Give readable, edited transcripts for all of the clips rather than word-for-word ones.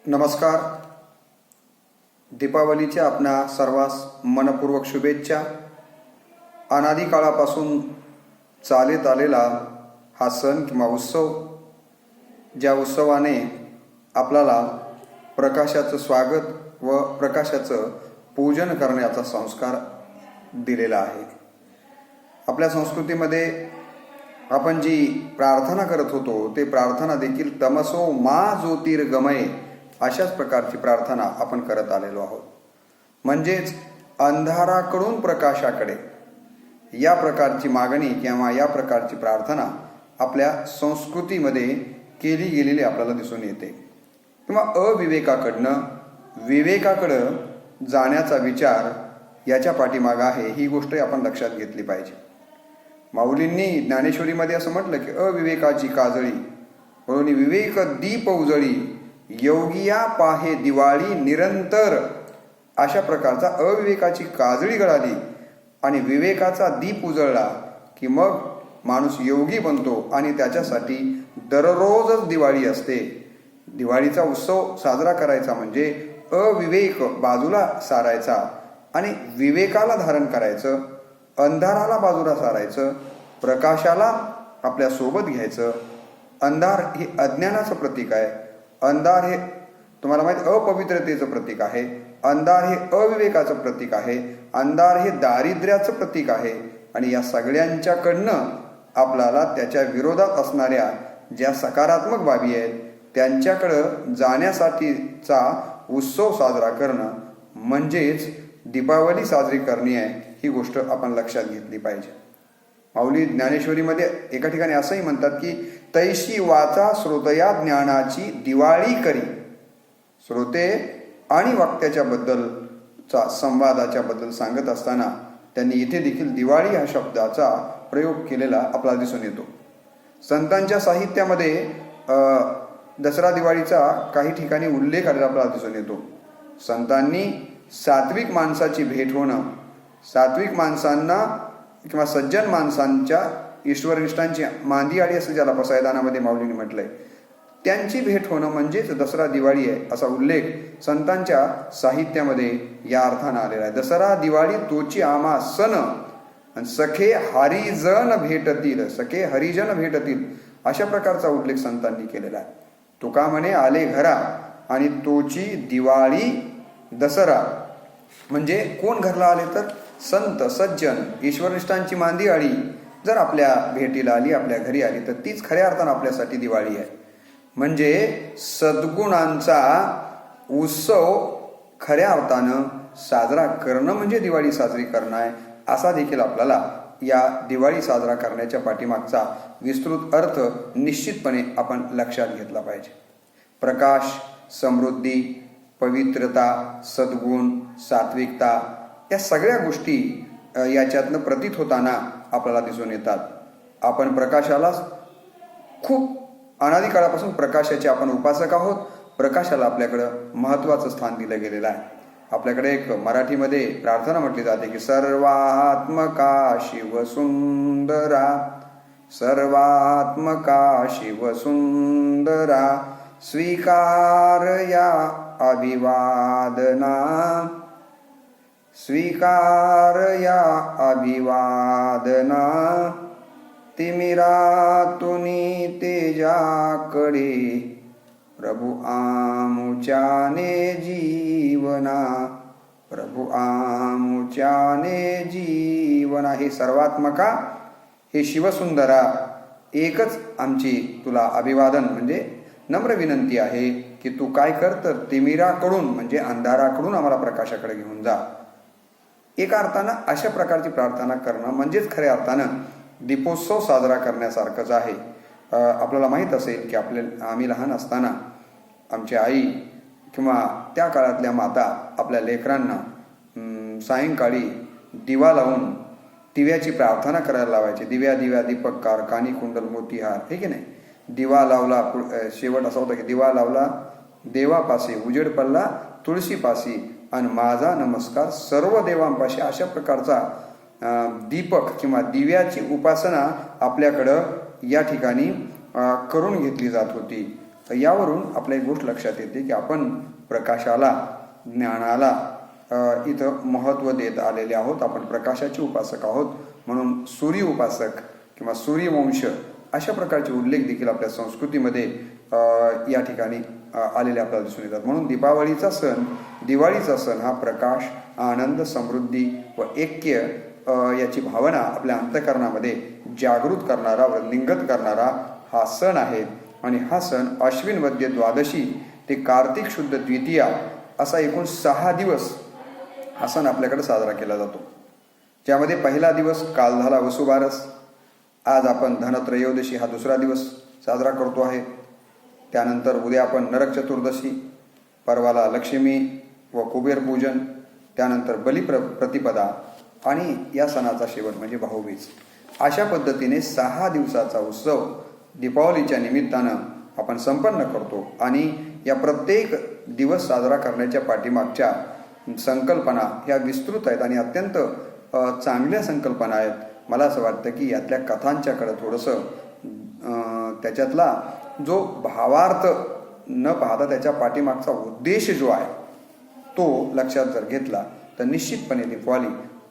नमस्कार. दीपावलीच्या आपणा सर्वांस मनपूर्वक शुभेच्छा. अनादी काळापासून चालत आलेला हा सण किंवा उत्सव, ज्या उत्सवाने आपल्याला प्रकाशाचं स्वागत व प्रकाशाचं पूजन करण्याचा संस्कार दिलेला आहे. आपल्या संस्कृतीमध्ये आपण जी प्रार्थना करत होतो ते प्रार्थना देखील तमसो मा ज्योतिर्गमय अशाच प्रकारची प्रार्थना आपण करत आलेलो आहोत. म्हणजेच अंधाराकडून प्रकाशाकडे या प्रकारची मागणी किंवा या प्रकारची प्रार्थना आपल्या संस्कृतीमध्ये केली गेलेली आपल्याला दिसून येते. किंवा अविवेकाकडनं विवेकाकडं जाण्याचा विचार याच्या पाठीमागं आहे, ही गोष्ट आपण लक्षात घेतली पाहिजे. माऊलींनी ज्ञानेश्वरीमध्ये असं म्हटलं की अविवेकाची काजळी म्हणून विवेक दीप उजळी, योगिया पाहे दिवाळी निरंतर. अशा प्रकारचा अविवेकाची काजळी गळाली आणि विवेकाचा दीप उजळला की मग माणूस योगी बनतो आणि त्याच्यासाठी दररोजच दिवाळी असते. दिवाळीचा उत्सव साजरा करायचा म्हणजे अविवेक बाजूला सारायचा आणि विवेकाला धारण करायचं, अंधाराला बाजूला सारायचं, प्रकाशाला आपल्या सोबत घ्यायचं. अंधार हे अज्ञानाचं प्रतीक आहे, अंधार हे तुम्हाला माहीत अपवित्रतेचं प्रतीक आहे, अंधार हे अविवेकाचं प्रतीक आहे, अंधार हे दारिद्र्याचं प्रतीक आहे. आणि या सगळ्यांच्याकडनं आपल्याला त्याच्या विरोधात असणाऱ्या ज्या सकारात्मक बाबी आहेत त्यांच्याकडं जाण्यासाठीचा उत्सव साजरा करणं म्हणजेच दीपावली साजरी करणे आहे. ही गोष्ट आपण लक्षात घेतली पाहिजे. माऊली ज्ञानेश्वरीमध्ये एका ठिकाणी असंही म्हणतात की तैशी वाचा श्रोतया ज्ञानाची दिवाळी करी. श्रोते आणि वक्त्याच्या बद्दलचा संवादाच्या बद्दल सांगत असताना त्यांनी इथे देखील दिवाळी ह्या शब्दाचा प्रयोग केलेला आपल्याला दिसून येतो. संतांच्या साहित्यामध्ये दसरा दिवाळीचा काही ठिकाणी उल्लेख आलेला आपल्याला दिसून येतो. संतांनी सात्विक माणसाची भेट होणं, सात्विक माणसांना किंवा सज्जन माणसांच्या ईश्वरनिष्ठांची मांदी आडी असं ज्याला पसायदानामध्ये माऊलींनी म्हटलंय, त्यांची भेट होणं म्हणजेच दसरा दिवाळी आहे असा उल्लेख संतांच्या साहित्यामध्ये या अर्थानं आलेला आहे. दसरा दिवाळी तोची आम्हा सण आणि सखे हरिजन भेटतील, सखे हरिजन भेटतील अशा प्रकारचा उल्लेख संतांनी केलेला आहे. तुका म्हणे आले घरा आणि तोची दिवाळी दसरा. म्हणजे कोण घरला आले तर संत सज्जन ईश्वरनिष्ठांची मांदी आळी जर आपल्या भेटीला आली, आपल्या घरी आली तर तीच खऱ्या अर्थानं आपल्यासाठी दिवाळी आहे. म्हणजे सद्गुणांचा उत्सव खऱ्या अर्थानं साजरा करणं म्हणजे दिवाळी साजरी करणं आहे. असा देखील आपल्याला या दिवाळी साजरा करण्याच्या पाठीमागचा विस्तृत अर्थ निश्चितपणे आपण लक्षात घेतला पाहिजे. प्रकाश, समृद्धी, पवित्रता, सद्गुण, सात्विकता या सगळ्या गोष्टी याच्यातनं प्रतीत होताना आपल्याला दिसून येतात. आपण प्रकाशाला खूप अनादी काळापासून प्रकाशाचे आपण उपासक आहोत. प्रकाशाला आपल्याकडं महत्त्वाचं स्थान दिलं गेलेलं आहे. आपल्याकडे एक मराठीमध्ये प्रार्थना म्हटली जाते की सर्वात्मका शिवसुंदरा, सर्वात्मका शिवसुंदरा, स्वीकार या अभिवादना, स्वीकार या अभिवादना, तिमिरातुनी तेजाकडे प्रभु आमुच्याने जीवना, प्रभु आमुच्याने जीवना. हे सर्वात्मका, हे शिवसुंदरा, एकच आमची तुला अभिवादन म्हणजे नम्र विनंती आहे की तू काय कर तर तिमिराकडून म्हणजे अंधाराकडून आम्हाला प्रकाशाकडे घेऊन जा. एका अर्थानं अशा प्रकारची प्रार्थना करणं म्हणजेच खऱ्या अर्थानं दीपोत्सव साजरा करण्यासारखंच आहे. आपल्याला माहीत असेल की आम्ही लहान असताना आमची आई किंवा त्या काळातल्या माता आपल्या लेकरांना सायंकाळी दिवा लावून दिव्याची प्रार्थना करायला लावायची. दिव्या दिव्या दीपककार कानी कुंडल मोतीहार, हे की नाही. दिवा लावला, शेवट असा होता की दिवा लावला देवापाशी, उजेड पडला तुळशीपाशी आणि माझा नमस्कार सर्व देवांपाशी. अशा प्रकारचा दीपक किंवा दिव्याची उपासना आपल्याकडं या ठिकाणी करून घेतली जात होती. तर यावरून आपल्या एक गोष्ट लक्षात येते की आपण प्रकाशाला, ज्ञानाला इथं महत्त्व देत आलेले आहोत. आपण प्रकाशाचे उपासक आहोत, म्हणून सूर्य उपासक किंवा सूर्यवंश अशा प्रकारचे उल्लेख देखील आपल्या संस्कृतीमध्ये या ठिकाणी आलेले आपल्याला दिसून येतात. म्हणून दिवाळीचा सण हा प्रकाश, आनंद, समृद्धी व ऐक्य याची भावना आपल्या अंतःकरणामध्ये जागृत करणारा, वृद्धिंगत करणारा हा सण आहे. आणि हा सण अश्विन वद्य द्वादशी ते कार्तिक शुद्ध द्वितीया असा एकूण 6 दिवस हा सण आपल्याकडे साजरा केला जातो. ज्यामध्ये पहिला दिवस काल झाला वसुबारस. आज आपण धनत्रयोदशी हा दुसरा दिवस साजरा करतो आहे. त्यानंतर उद्या आपण नरक चतुर्दशी, परवाला लक्ष्मी व कुबेर पूजन, त्यानंतर प्रतिपदा आणि या सणाचा शेवट म्हणजे भाऊबीज. अशा पद्धतीने 6 दिवसाचा उत्सव दीपावलीच्या निमित्तानं आपण संपन्न करतो. आणि या प्रत्येक दिवस साजरा करण्याच्या पाठीमागच्या संकल्पना ह्या विस्तृत आहेत आणि अत्यंत चांगल्या संकल्पना आहेत. मला असं वाटतं की यातल्या कथांच्याकडं थोडंसं त्याच्यातला जो भावार्थ न पाहता त्याच्या पाठीमागचा उद्देश जो आहे तो लक्षात जर घेतला तर निश्चितपणे दीपावली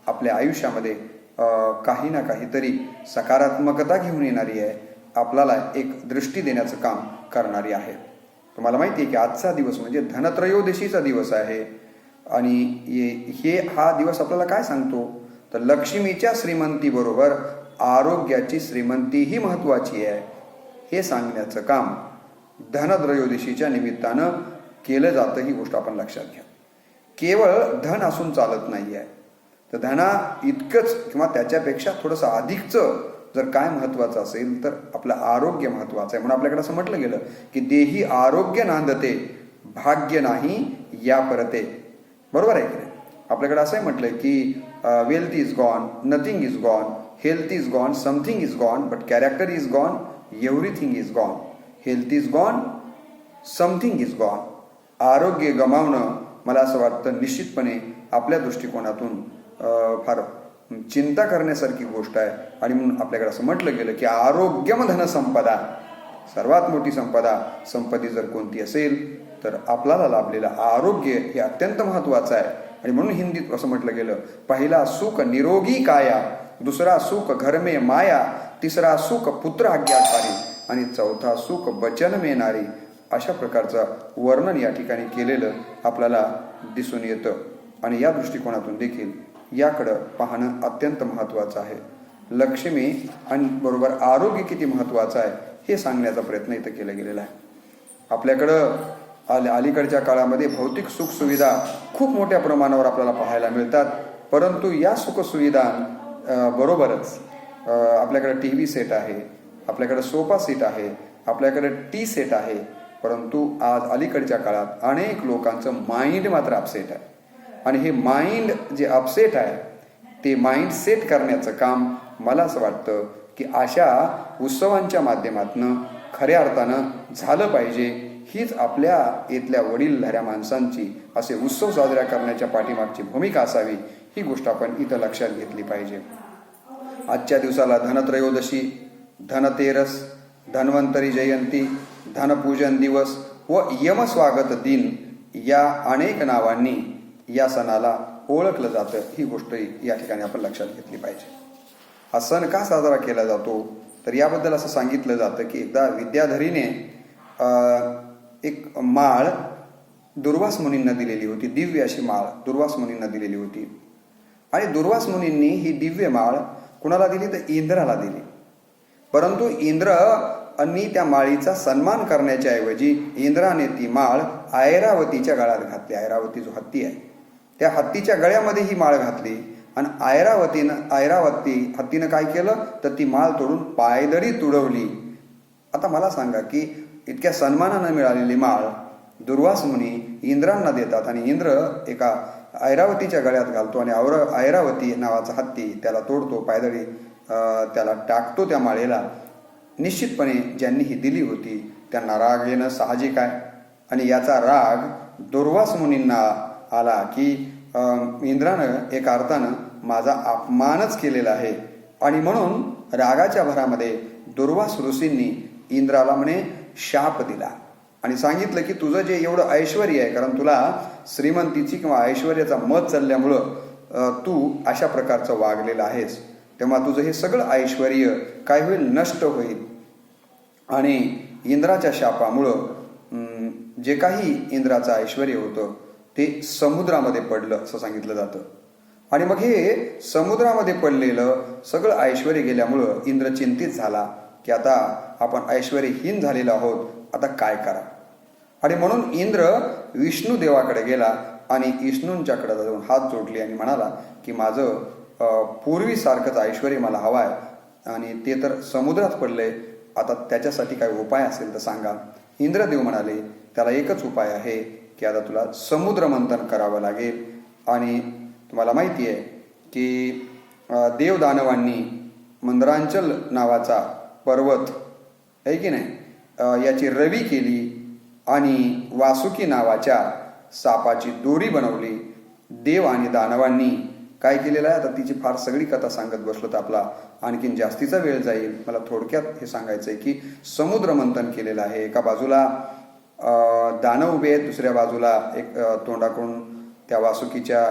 आपल्या आयुष्यामध्ये काही ना काहीतरी सकारात्मकता घेऊन येणारी आहे, आपल्याला एक दृष्टी देण्याचं काम करणारी आहे. तुम्हाला माहिती आहे की आजचा दिवस म्हणजे धनत्रयोदशीचा दिवस आहे. आणि हा दिवस आपल्याला काय सांगतो तर लक्ष्मीच्या श्रीमंतीबरोबर आरोग्याची श्रीमंतीही महत्त्वाची आहे हे सांगण्याचं काम धनत्रयोदशीच्या निमित्तानं केलं जातं. ही गोष्ट आपण लक्षात घ्या. केवळ धन असून चालत नाही आहे, तर धना इतकंच किंवा त्याच्यापेक्षा थोडंसं अधिकचं जर काय महत्त्वाचं असेल तर आपलं आरोग्य महत्त्वाचं आहे. म्हणून आपल्याकडे असं म्हटलं गेलं की देही आरोग्य नांदते, भाग्य नाही या परते. बरोबर आहे की नाही? आपल्याकडे असंही म्हटलंय की wealth is gone, nothing is gone, health is gone, something is gone, but character is gone, everything is gone. Health is gone, something is gone. आरोग्य गमावणं मला असं वाटतं निश्चितपणे आपल्या दृष्टिकोनातून फार चिंता करण्यासारखी गोष्ट आहे. आणि म्हणून आपल्याकडे असं म्हटलं गेलं की आरोग्यम धन संपदा, सर्वात मोठी संपत्ती जर कोणती असेल तर आपल्याला लाभलेलं आरोग्य हे अत्यंत महत्त्वाचं आहे. आणि म्हणून हिंदीत असं म्हटलं गेलं, पहिला सुख निरोगी काया, दुसरा सुख घर में माया, तिसरा सुख पुत्र आज्ञाकारी आणि चौथा सुख बचन में नारी. अशा प्रकारचं वर्णन या ठिकाणी केलेलं आपल्याला दिसून येतं. आणि या दृष्टिकोनातून देखील याकडं पाहणं अत्यंत महत्त्वाचं आहे. लक्ष्मी आणि बरोबर आरोग्य किती महत्त्वाचं आहे हे सांगण्याचा प्रयत्न इथं केला गेलेला आहे. आपल्याकडं अलीकडच्या काळामध्ये भौतिक सुखसुविधा खूप मोठ्या प्रमाणावर आपल्याला पाहायला मिळतात. परंतु या सुखसुविधा बरोबरच आपल्याकडे TV सेट आहे, आपल्याकडे सोफा सेट आहे, आपल्याकडे टी सेट आहे. परंतु आज अलीकडच्या काळात अनेक लोकांचं माइंड मात्र अपसेट आहे. आणि हे माइंड जे अपसेट आहे ते माइंड सेट करण्याचं काम मला असं वाटतं की अशा उत्सवांच्या माध्यमातून खऱ्या अर्थानं झालं पाहिजे. हीच आपल्या इथल्या वडीलधाऱ्या माणसांची असे उत्सव साजरा करण्याच्या पाठीमागची भूमिका असावी. ही गोष्ट आपण इथं लक्षात घेतली पाहिजे. आजच्या दिवसाला धनत्रयोदशी, धनतेरस, धन्वंतरी जयंती, धनपूजन दिवस व यमस्वागत दिन या अनेक नावांनी या सणाला ओळखलं जातं. ही गोष्ट या ठिकाणी आपण लक्षात घेतली पाहिजे. हा सण का साजरा केला जातो तर याबद्दल असं सांगितलं जातं की एकदा विद्याधरीने एक माळ दुर्वास मुनींना दिलेली होती. दिव्य अशी माळ दुर्वास मुनींना दिलेली होती. आणि दुर्वास मुनींनी ही दिव्य माळ कुणाला दिली तर इंद्राला दिली. परंतु इंद्रांनी त्या माळीचा सन्मान करण्याच्या ऐवजी इंद्राने ती माळ ऐरावतीच्या गळ्यात घातली. ऐरावती जो हत्ती आहे त्या हत्तीच्या गळ्यामध्ये ही माळ घातली. आणि हत्तीनं काय केलं तर ती माळ तोडून पायदळी तुडवली. आता मला सांगा की इतक्या सन्मानानं मिळालेली माळ दुर्वास मुनी इंद्रांना देतात आणि इंद्र एका ऐरावतीच्या गळ्यात घालतो आणि ऐरावती नावाचा हत्ती त्याला तोडतो, पायदळी त्याला टाकतो त्या माळेला. निश्चितपणे ज्यांनी ही दिली होती त्यांना राग येणं साहजिक आहे. आणि याचा राग दुर्वास मुनींना आला की इंद्रानं एका अर्थानं माझा अपमानच केलेला आहे. आणि म्हणून रागाच्या भरामध्ये दुर्वास ऋषींनी इंद्राला म्हणे शाप दिला. आणि सांगितलं की तुझं जे एवढं ऐश्वर आहे, कारण तुला श्रीमंतीची किंवा ऐश्वर्याचा मत चालल्यामुळं तू अशा प्रकारचं वागलेलं आहेस, तेव्हा तुझं हे सगळं ऐश्वर काय होईल, नष्ट होईल. आणि इंद्राच्या शापामुळं जे काही इंद्राचं ऐश्वर होतं ते समुद्रामध्ये पडलं असं सांगितलं जातं. आणि मग हे समुद्रामध्ये पडलेलं सगळं ऐश्वर गेल्यामुळं इंद्र चिंतित झाला की आता आपण ऐश्वर्यहीन झालेलो आहोत, आता काय करा. आणि म्हणून इंद्र विष्णू देवाकडे गेला आणि विष्णूंच्याकडे जाऊन हात जोडले आणि म्हणाला की माझं पूर्वीसारखंच ऐश्वर मला हवं आहे आणि ते तर समुद्रात पडलंय, आता त्याच्यासाठी काही उपाय असेल तर सांगा. इंद्रदेव म्हणाले त्याला एकच उपाय आहे की आता तुला समुद्र मंथन करावं लागेल. आणि तुम्हाला माहिती आहे की देवदानवांनी मंदरांचल नावाचा पर्वत आहे की नाही, याची रवी केली आणि वासुकी नावाच्या सापाची दोरी बनवली. देव आणि दानवांनी काय केलेलं आहे, आता तिची फार सगळी कथा सांगत बसलो तर आपला आणखीन जास्तीचा वेळ जाईल. मला थोडक्यात हे सांगायचं आहे की समुद्र मंथन केलेलं आहे. एका बाजूला दानव उभे आहेत, दुसऱ्या बाजूला एक तोंडाकडून त्या वासुकीच्या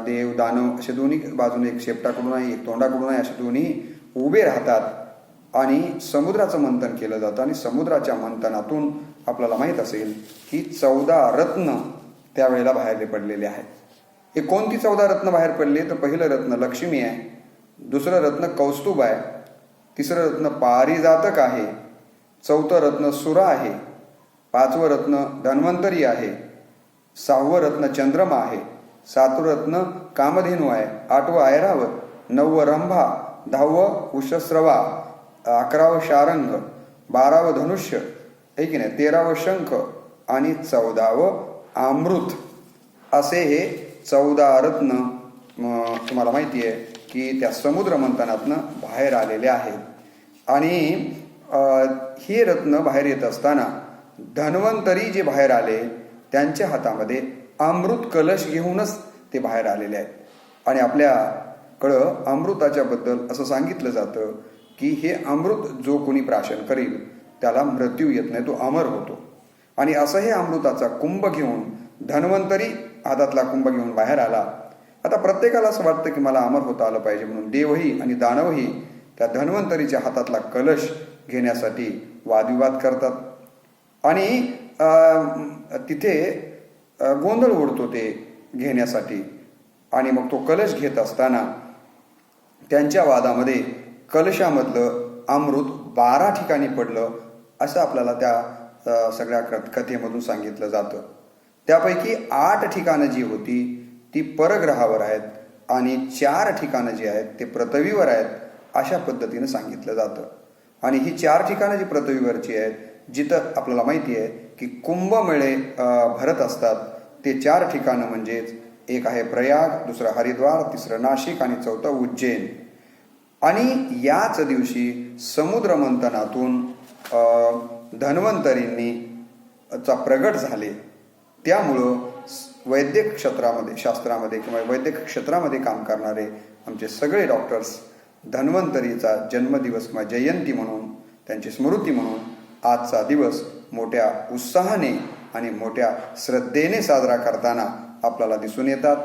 देव दानव असे दोन्ही बाजूने, एक शेपटाकडून आहे एक तोंडाकडून आहे, असे दोन्ही उभे राहतात आणि समुद्राचं मंथन केलं जातं. आणि समुद्राच्या मंथनातून आपल्याला माहीत असेल की 14 रत्न त्यावेळेला बाहेर पडलेले आहेत. हे कोणती 14 रत्न बाहेर पडले, तर पहिलं रत्न लक्ष्मी आहे, दुसरं रत्न कौस्तुभ आहे, तिसरं रत्न पारिजातक आहे, चौथं रत्न सुरा आहे, 5वं रत्न धन्वंतरी आहे, 6वं रत्न चंद्रमा आहे, 7वं रत्न कामधेनू आहे, 8वं ऐरावत, 9वं रंभा, 10वं उषस्रवा, 11वं शारंग, 12वं धनुष्य आहे की नाही, 13वं शंख आणि 14वं अमृत, असे हे 14 रत्न तुम्हाला माहिती आहे की त्या समुद्र मंथनातनं बाहेर आलेले आहेत. आणि हे रत्न बाहेर येत असताना धन्वंतरी जे बाहेर आले त्यांच्या हातामध्ये अमृत कलश घेऊनच ते बाहेर आलेले आहेत. आणि आपल्याकडं अमृताच्या बद्दल असं सांगितलं जातं की हे अमृत जो कोणी प्राशन करेल त्याला मृत्यू येत नाही, तो अमर होतो. आणि असं हे अमृताचा कुंभ घेऊन धन्वंतरी हातातला कुंभ घेऊन बाहेर आला. आता प्रत्येकाला असं वाटतं की मला अमर होता आलं पाहिजे, म्हणून देवही आणि दानवही त्या धन्वंतरीच्या हातातला कलश घेण्यासाठी वादविवाद करतात. आणि तिथे गोंधळ उडतो ते घेण्यासाठी. आणि मग तो कलश घेत असताना त्यांच्या वादामध्ये कलशामधलं अमृत 12 ठिकाणी पडलं असं आपल्याला त्या सगळ्या कथेमधून सांगितलं जातं. त्यापैकी 8 ठिकाणं जी होती ती परग्रहावर आहेत आणि 4 ठिकाणं जी आहेत ते पृथ्वीवर आहेत, अशा पद्धतीनं सांगितलं जातं. आणि ही 4 ठिकाणं जी पृथ्वीवरची आहेत, जिथं आपल्याला माहिती आहे की कुंभमेळे भरत असतात, ते 4 ठिकाणं म्हणजेच एक आहे प्रयाग, दुसरं हरिद्वार, तिसरं नाशिक आणि चौथं उज्जैन. आणि याच दिवशी समुद्र मंथनातून धन्वंतरींनी प्रगट झाले. त्यामुळं वैद्यक क्षेत्रामध्ये, शास्त्रामध्ये किंवा वैद्यक क्षेत्रामध्ये काम करणारे आमचे सगळे डॉक्टर्स धन्वंतरीचा जन्मदिवस किंवा जयंती म्हणून, त्यांची स्मृती म्हणून आजचा दिवस मोठ्या उत्साहाने आणि मोठ्या श्रद्धेने साजरा करताना आपल्याला दिसून येतात.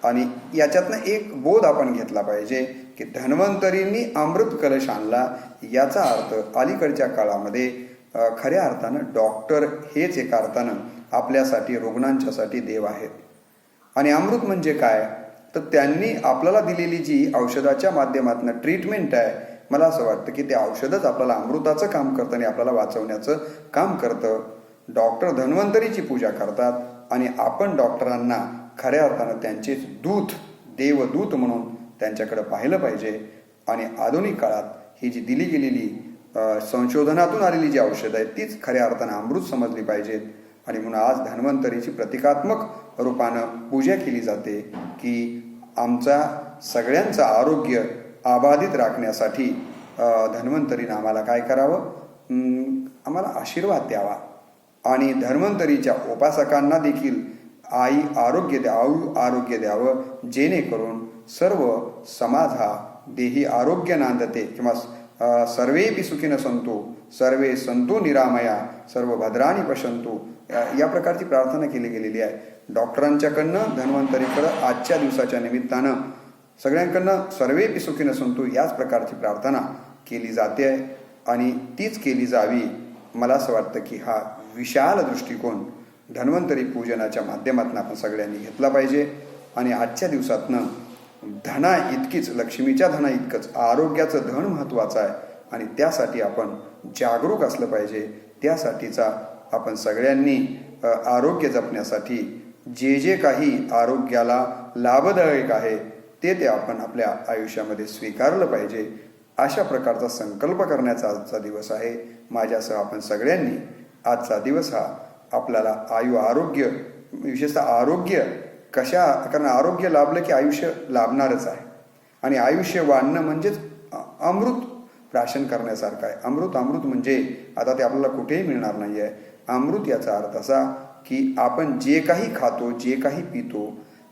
आणि याच्यातनं एक बोध आपण घेतला पाहिजे की धन्वंतरींनी अमृत कलश आणला, याचा अर्थ अलीकडच्या काळामध्ये खऱ्या अर्थानं डॉक्टर हेच एका अर्थानं आपल्यासाठी, रुग्णांच्यासाठी देव आहेत. आणि अमृत म्हणजे काय, तर त्यांनी आपल्याला दिलेली जी औषधाच्या माध्यमातून ट्रीटमेंट आहे, मला असं वाटतं की ते औषधच आपल्याला अमृताचं काम करतं आणि आपल्याला वाचवण्याचं काम करतं. डॉक्टर धन्वंतरीची पूजा करतात आणि आपण डॉक्टरांना खऱ्या अर्थानं त्यांचेच दूत, देवदूत म्हणून त्यांच्याकडे पाहिलं पाहिजे. आणि आधुनिक काळात ही जी दिली गेलेली संशोधनातून आलेली जी औषधं आहेत तीच खऱ्या अर्थानं अमृत समजली पाहिजेत. आणि म्हणून आज धन्वंतरीची प्रतिकात्मक रूपानं पूजा केली जाते की आमचा सगळ्यांचं आरोग्य अबाधित राखण्यासाठी धन्वंतरीनं आम्हाला काय करावं, आम्हाला आशीर्वाद द्यावा. आणि धन्वंतरीच्या उपासकांना देखील आरोग्य द्यावं, जेणेकरून सर्व समाज हा देही आरोग्य नांदते किंवा सर्वेपि सुखिनः सन्तु सर्वे सन्तु निरामया सर्व भद्राणि पश्यन्तु, या प्रकारची प्रार्थना केली गेलेली आहे. डॉक्टरांच्याकडनं धन्वंतरीकडं आजच्या दिवसाच्या निमित्तानं सगळ्यांकडनं सर्वेपि सुखिनः सन्तु याच प्रकारची प्रार्थना केली जाते आहे आणि तीच केली जावी. मला असं वाटतं की हा विशाल दृष्टिकोन धन्वंतरी पूजनाच्या माध्यमातून आपण सगळ्यांनी घेतला पाहिजे. आणि आजच्या दिवसातनं धना इतकीच, लक्ष्मीच्या धना इतकंच आरोग्याचं धन महत्त्वाचं आहे आणि त्यासाठी आपण जागरूक असलं पाहिजे. त्यासाठीचा आपण सगळ्यांनी आरोग्य जपण्यासाठी जे जे काही आरोग्याला लाभदायक आहे ते आपण आपल्या आयुष्यामध्ये स्वीकारलं पाहिजे. अशा प्रकारचा संकल्प करण्याचा आजचा दिवस आहे. माझ्यासह आपण सगळ्यांनी आजचा दिवस हा आपल्याला आरोग्य, विशेषतः आरोग्य कारण आरोग्य लाभलं की आयुष्य लाभणारच आहे आणि आयुष्य वाढणं म्हणजेच अमृत प्राशन करण्यासारखं आहे. अमृत म्हणजे आता ते आपल्याला कुठेही मिळणार नाही आहे. अमृत याचा अर्थ असा की आपण जे काही खातो, जे काही पितो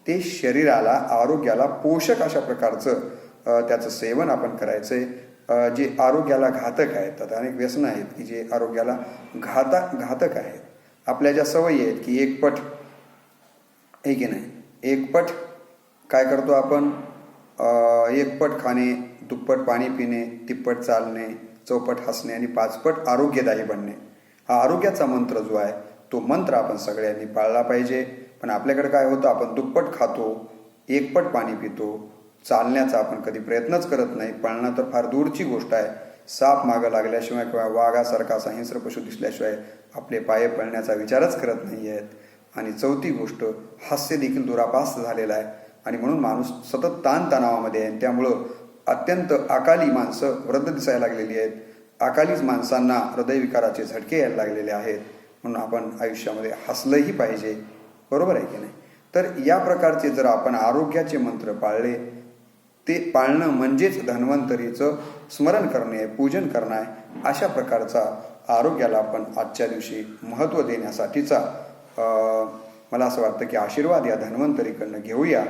ते शरीराला, आरोग्याला पोषक अशा प्रकारचं त्याचं सेवन आपण करायचंय. जे आरोग्याला घातक आहेत, आता अनेक व्यसनं आहेत की जे आरोग्याला घातक आहेत. आपल्या ज्या सवयी आहेत की एकपट काय करतो आपण, एकपट खाणे, दुप्पट पाणी पिणे, तिप्पट चालणे, चौपट हसणे आणि पाचपट आरोग्यदायी बनणे, हा आरोग्याचा मंत्र जो आहे तो मंत्र आपण सगळ्यांनी पाळला पाहिजे. पण आपल्याकडे काय होतं, आपण दुप्पट खातो, एकपट पाणी पितो, चालण्याचा आपण कधी प्रयत्नच करत नाही. पळणं तर फार दूरची गोष्ट आहे. साप मागं लागल्याशिवाय किंवा वाघासारखा असा हिंस्र पशु दिसल्याशिवाय आपले पाय पळण्याचा विचारच करत नाही आहेत. आणि चौथी गोष्ट, हास्य देखील दुरापास्त झालेला आहे आणि म्हणून माणूस सतत ताणतणावामध्ये आहे. त्यामुळं अत्यंत अकाली माणसं वृद्ध दिसायला लागलेली आहेत. अकालीच माणसांना हृदयविकाराचे झटके यायला लागलेले आहेत. म्हणून आपण आयुष्यामध्ये हसलंही पाहिजे, बरोबर आहे की नाही. तर या प्रकारचे जर आपण आरोग्याचे मंत्र पाळले, ते पाळणं म्हणजेच धन्वंतरीचं स्मरण करणे, पूजन करणे आहे. अशा प्रकारचा आरोग्याला आपण आजच्या दिवशी महत्त्व देण्यासाठीचा मला असं वाटतं की आशीर्वाद या धन्वंतरीकडनं घेऊया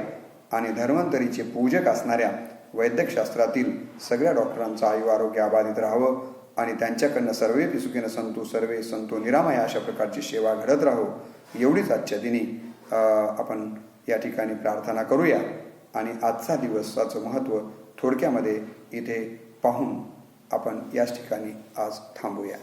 आणि धन्वंतरीचे पूजक असणाऱ्या वैद्यकशास्त्रातील सगळ्या डॉक्टरांचं आरोग्य अबाधित राहावं आणि त्यांच्याकडनं सर्वेपि सुखिनः सन्तु सर्वे सन्तु निरामया अशा प्रकारची सेवा घडत राहो, एवढीच आजच्या दिनी आपण या ठिकाणी प्रार्थना करूया. आणि आजचा दिवसाचं महत्त्व थोडक्यामध्ये इथे पाहून आपण याच ठिकाणी आज थांबूया.